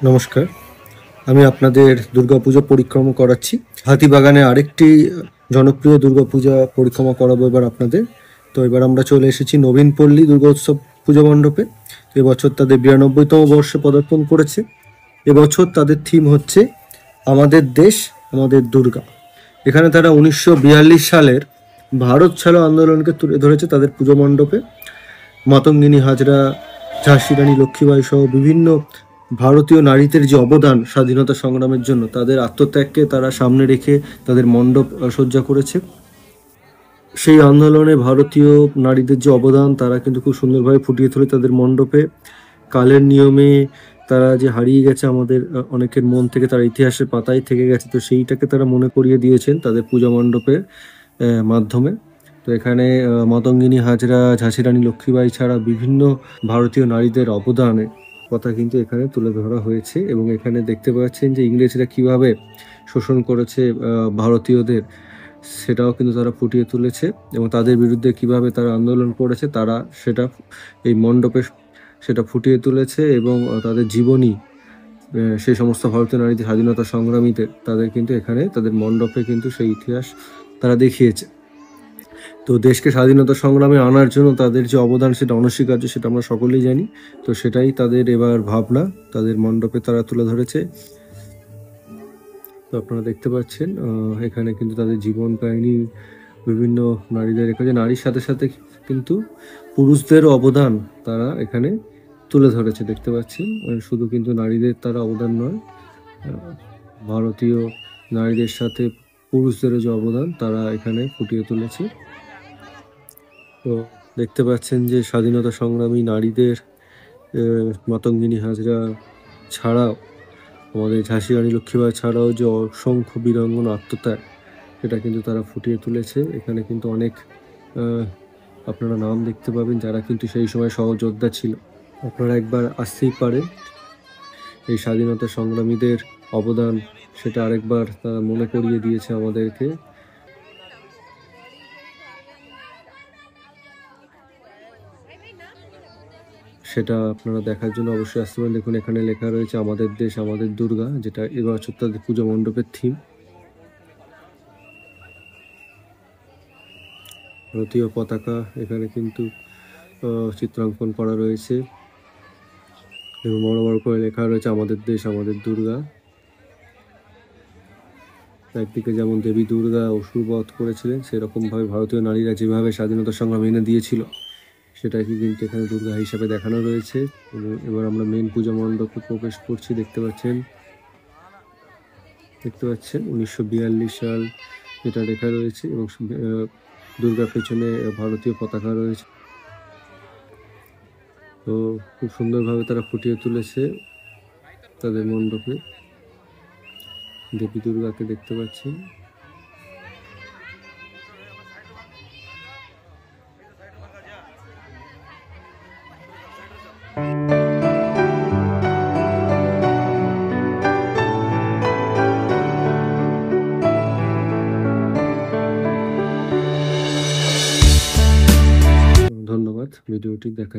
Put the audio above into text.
নমস্কার। আমি আপনাদের দুর্গাপুজো পরিক্রমা করাচ্ছি। হাতিবাগানে আরেকটি জনপ্রিয় দুর্গাপূজা পরিক্রমা করাবো এবার আপনাদের। তো এবার আমরা চলে এসেছি নবীনপল্লী দুর্গোৎসব পুজো মণ্ডপে। এবছর তাদের 92তম বর্ষে পদার্পণ করেছে। এবছর তাদের থিম হচ্ছে আমাদের দেশ আমাদের দুর্গা। এখানে তারা 1942 সালের ভারত ছাড়ো আন্দোলনকে তুলে ধরেছে তাদের পুজো মণ্ডপে। মাতঙ্গিনী হাজরা, ঝাঁসি রানী লক্ষ্মীবাঈ সহ বিভিন্ন ভারতীয় নারীদের যে অবদান স্বাধীনতা সংগ্রামের জন্য, তাদের আত্মত্যাগকে তারা সামনে রেখে তাদের মণ্ডপ সজ্জা করেছে। সেই আন্দোলনে ভারতীয় নারীদের যে অবদান তারা কিন্তু খুব সুন্দরভাবে ফুটিয়ে তোলে তাদের মণ্ডপে। কালের নিয়মে তারা যে হারিয়ে গেছে আমাদের অনেকের মন থেকে, তারা ইতিহাসের পাতায় থেকে গেছে, তো সেইটাকে তারা মনে করিয়ে দিয়েছেন তাদের পূজা মণ্ডপের মাধ্যমে। তো এখানে মাতঙ্গিনী হাজরা, ঝাঁসি রানী লক্ষ্মীবাঈ ছাড়া বিভিন্ন ভারতীয় নারীদের অবদানের কথা কিন্তু এখানে তুলে ধরা হয়েছে। এবং এখানে দেখতে পাচ্ছেন যে ইংরেজরা কিভাবে শোষণ করেছে ভারতীয়দের, সেটাও কিন্তু তারা ফুটিয়ে তুলেছে। এবং তাদের বিরুদ্ধে কিভাবে তারা আন্দোলন করেছে তারা সেটা এই মণ্ডপে সেটা ফুটিয়ে তুলেছে। এবং তাদের জীবনী, সেই সমস্ত ভারতীয় নারীদের, স্বাধীনতা সংগ্রামীদের, তাদের কিন্তু এখানে তাদের মণ্ডপে কিন্তু সেই ইতিহাস তারা দেখিয়েছে। তো দেশকে স্বাধীনতা সংগ্রামে আনার জন্য তাদের যে অবদান সেটা অনস্বীকার্য, সেটা আমরা সকলেই জানি। তো সেটাই তাদের এবার ভাবনা তাদের মণ্ডপে তারা তুলে ধরেছে। তো আপনারা দেখতে পাচ্ছেন এখানে কিন্তু তাদের জীবন কাহিনী, বিভিন্ন নারীদের, এখানে নারীর সাথে সাথে কিন্তু পুরুষদের অবদান তারা এখানে তুলে ধরেছে। দেখতে পাচ্ছেন শুধু কিন্তু নারীদের তারা অবদান নয়, ভারতীয় নারীদের সাথে পুরুষদেরও যে অবদান তারা এখানে ফুটিয়ে তুলেছে। তো দেখতে পাচ্ছেন যে স্বাধীনতা সংগ্রামী নারীদের, মাতঙ্গিনী হাজরা ছাড়াও, আমাদের ঝাঁসি রানী লক্ষ্মীবাঈ ছাড়াও যে অসংখ্য বীরাঙ্গন আত্মত্যাগ, সেটা কিন্তু তারা ফুটিয়ে তুলেছে। এখানে কিন্তু অনেক আপনারা নাম দেখতে পাবেন যারা কিন্তু সেই সময় সহযোদ্ধা ছিল। আপনারা একবার আসতেই পারেন, এই স্বাধীনতা সংগ্রামীদের অবদান সেটা আরেকবার তারা মনে করিয়ে দিয়েছে আমাদেরকে। সেটা আপনারা দেখার জন্য অবশ্যই আসতে পারেন। দেখুন এখানে লেখা রয়েছে আমাদের দেশ আমাদের দুর্গা, যেটা এবছর তাদের পুজো মণ্ডপের থিম। ভারতীয় পতাকা এখানে কিন্তু চিত্রাঙ্কন করা রয়েছে এবং বড় বড় করে লেখা রয়েছে আমাদের দেশ আমাদের দুর্গা। একদিকে যেমন দেবী দুর্গা অসুর বধ করেছিলেন, সেরকমভাবে ভারতীয় নারীরা যেভাবে স্বাধীনতা সংগ্রাম এনে দিয়েছিল, সেটাকে কিন্তু এখানে দুর্গা হিসাবে দেখানো রয়েছে। এবং এবার আমরা মেন পূজা মণ্ডপে প্রবেশ করছি। দেখতে পাচ্ছেন 1942 সাল যেটা লেখা রয়েছে, এবং দুর্গার পেছনে ভারতীয় পতাকা রয়েছে। তো খুব সুন্দরভাবে তারা ফুটিয়ে তুলেছে তাদের মণ্ডপে। দেবী দুর্গাকে দেখতে পাচ্ছেন। ধন্যবাদ ভিডিওটি দেখা